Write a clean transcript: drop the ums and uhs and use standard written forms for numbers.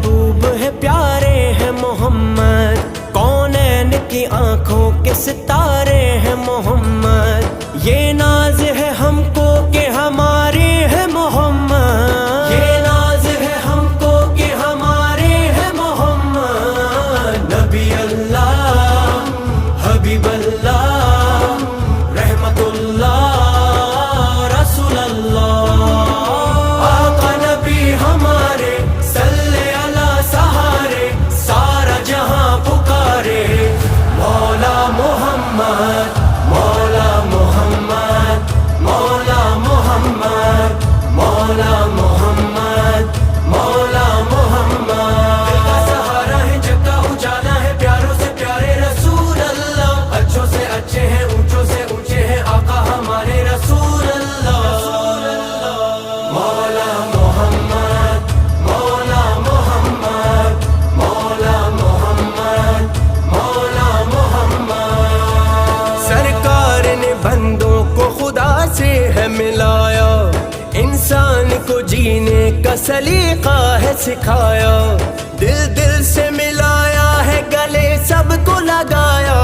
महबूब है, प्यारे हैं मोहम्मद, कौनैन की आंखों के सितारे हैं मोहम्मद। ये नाज है हमको कि हमारे हैं मोहम्मद, ये नाज है हमको कि हमारे हैं मोहम्मद। नबी अल्लाह हबीब अल्लाह रहमतुल्लाह रसूल अल्लाह, आका नबी हमारे सल्ले अला सहारे, सारा जहां पुकारे मौला मोहम्मद, मौला मोहम्मद, मौला मोहम्मद, मौला मोहम्मद, मौला मोहम्मद। दिल का सहारा है, जग का उजाला है, प्यारों से प्यारे रसूल अल्लाह, अच्छों से अच्छे हैं, ऊंचों से ऊंचे हैं आका हमारे रसूल अल्लाह। मौला मोहम्मद, मौला मोहम्मद, मौला मोहम्मद, मौला मोहम्मद। सरकार ने बंदों को खुदा से है मिलाया, इंसान को जीने का सलीका है सिखाया, दिल दिल से मिलाया है, गले सबको लगाया,